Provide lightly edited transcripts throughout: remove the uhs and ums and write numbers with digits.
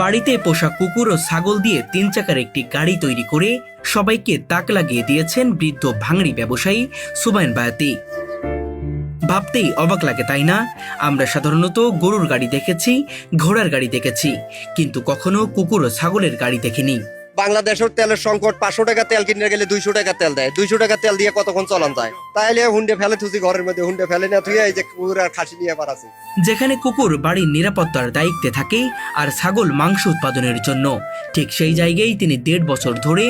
বাড়িতে পোষা কুকুর ও ছাগল দিয়ে 3 চাকার একটি গাড়ি তৈরি করে সবাইকে তাক লাগিয়ে দিয়েছেন বৃদ্ধ ভাঙড়ি ব্যবসায়ী সুবাইন বায়াতি। ভাবতেই অবাক লাগে, তাই না? আমরা সাধারণত গরুর গাড়ি দেখেছি, ঘোড়ার গাড়ি দেখেছি, কিন্তু কখনো কুকুর ও ছাগলের গাড়ি দেখিনি। বাংলাদেশের তেলের সংকট, 500 টাকা তেল কিনতে গেলে 200 টাকা তেল দেয়। 200 টাকা তেল দিয়ে কতক্ষণ চলান যায়? তাইলে হুন্ডে ফেলে থুছি ঘরের মধ্যে, হুন্ডে ফেলে না তুই এই যে কুকুর আর খাসি নিয়ে পারাছি। যেখানে কুকুর বাড়ির নিরাপত্তার দায়িত্বে থাকে আর ছাগল মাংস উৎপাদনের জন্য, ঠিক সেই জায়গায় তিনি 1.5 বছর ধরে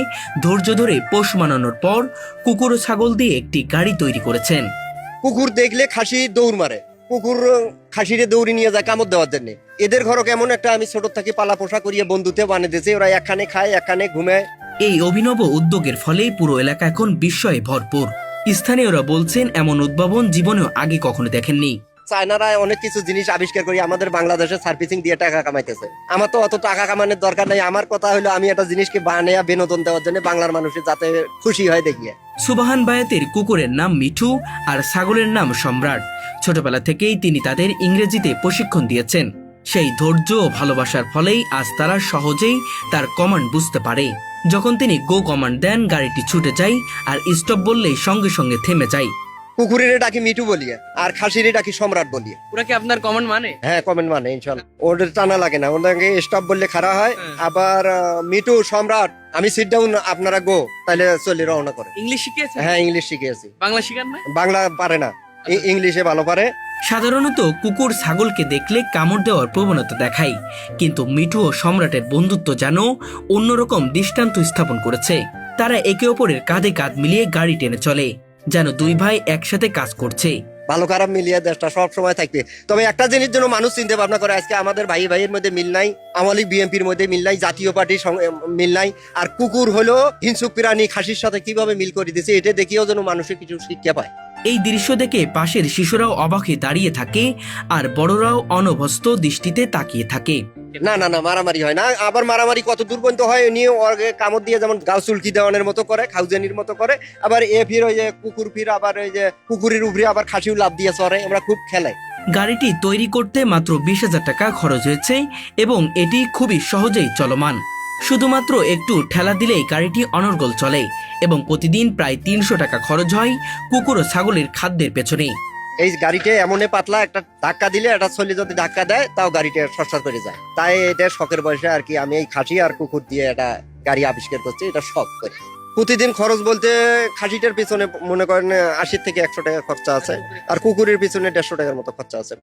ধৈর্য ধরে পোষ মানানোর পর কুকুর ও ছাগল দিয়ে একটি গাড়ি তৈরি করেছেন। কুকুর দেখলে খাসি দৌড় মারে, কুকুর খাসিরে দৌড়ি নিয়ে যায় কামড় দেওয়ার জন্য। এদের ঘরও কেমন একটা আমি ছোট থেকে পালা পোষা করিয়ে বন্ধুতে বানিয়ে দিয়েছি। ওরা একখানে খায়, একখানে ঘুমায়। এই অভিনব উদ্যোগের ফলে পুরো এলাকা এখন বিস্ময়ে ভরপুর। স্থানীয়রা বলছেন এমন উদ্ভাবন জীবনেও আগে কখনো দেখেননি। চায়নারা অনেক কিছু জিনিস আবিষ্কার করি আমাদের বাংলাদেশে সার্ভিসিং দিয়ে টাকা কামাইতেছে। আমার তো অত টাকা কামানোর দরকার নাই। আমার কথা হলো আমি একটা জিনিসকে বানিয়ে বিনোদন দেওয়ার জন্য বাংলার মানুষের যাতে খুশি হয় দেখিয়ে। সুবাহান বায়াতের কুকুরের নাম মিঠু আর ছাগলের নাম সম্রাট। ছোটবেলা থেকেই তিনি তাদের ইংরেজিতে প্রশিক্ষণ দিয়েছেন। সেই ধৈর্য ও ভালোবাসার ফলেই আজ তারা সহজেই তার কমান্ড বুঝতে পারে। যখন তিনি গো কমান্ড দেন, গাড়িটি ছুটে যায়, আর স্টপ বললেই সঙ্গে সঙ্গে থেমে যায়। কুকুরের ডাকি মিঠু বলিয়ে আর খাসির ডাকি সম্রাট বলিয়ে। ওরা কি আপনার কমেন্ট মানে? হ্যাঁ, কমেন্ট মানে ইনশাল্লাহ। ওদের টানা লাগে না, ওনাকে স্টপ বললে খারাপ হয়। আবার মিঠু সম্রাট, আমি সিট ডাউন, আপনারা গো, তাহলে চলে রওনা করে। ইংলিশ শিখিয়েছে? হ্যাঁ, ইংলিশ শিখেছি। বাংলা শিখান না? বাংলা পারে না, ইংলিশে ভালো পারে। সাধারণত কুকুর ছাগলকে দেখলে কামড় দেওয়ার প্রবণতা দেখায়, কিন্তু মিঠু ও সম্রাটের বন্ধুত্ব যেন অন্যরকম দৃষ্টান্ত স্থাপন করেছে। তারা একে অপরের কাঁধে কাঁধ মিলিয়ে গাড়ি টেনে চলে, যেন দুই ভাই একসাথে কাজ করছে। ভালো খারাপ মিলিয়ে দেশটা সব সময় থাকবে। তবে একটা জিনিস জন্য মানুষ চিন্তা ভাবনা করে, আজকে আমাদের ভাই ভাইয়ের মধ্যে মিল নাই, আওয়ামী লীগ বিএনপির মধ্যে মিল নাই, জাতীয় পার্টির মিল নাই। আর কুকুর হলো হিংস্র প্রাণী, খাসির সাথে কিভাবে মিল করে দিচ্ছে, এটা দেখিয়েও যেন মানুষের কিছু শিক্ষা পায়। এই দৃশ্য দেখে পাশের শিশুরাও অবাক হয়ে দাঁড়িয়ে থাকে, আর বড়রাও অনভ্যস্ত দৃষ্টিতে তাকিয়ে থাকে। না না না, মারামারি হয় না। আবার মারামারি কত দূর পর্যন্ত হয় নিয়ে কামড় দিয়ে যেমন গাও চুলকি দেওয়ানের মতো করে, খাউজানির মতো করে। আবার ফির ওই যে কুকুর ফির আবার ওই যে কুকুরের উপরে আবার খাসিও লাভ দিয়ে চড়ে। আমরা খুব খেলাই। গাড়িটি তৈরি করতে মাত্র 20,000 টাকা খরচ হয়েছে এবং এটি খুবই সহজেই চলমান। শুধুমাত্র একটু ঠেলা দিলেই গাড়িটি অনর্গল চলে এবং প্রতিদিন প্রায় 300 টাকা খরচ হয় কুকুর ও ছাগলের খাদ্যের পেছনে। এই গাড়িটা এমন পাতলা, একটা ধাক্কা দিলে একটা ছলি যদি ধাক্কা দেয় তাও গাড়িটা সরসর করে যায়। তাই এটা শখের বয়সে আর কি আমি এই খাসি আর কুকুর দিয়ে একটা গাড়ি আবিষ্কার করছি, এটা শখ করে। প্রতিদিন খরচ বলতে খাসিটার পিছনে মনে করেন 80 থেকে 100 টাকা খরচা আছে, আর কুকুরের পিছনে 150 টাকার মতো খরচা আছে।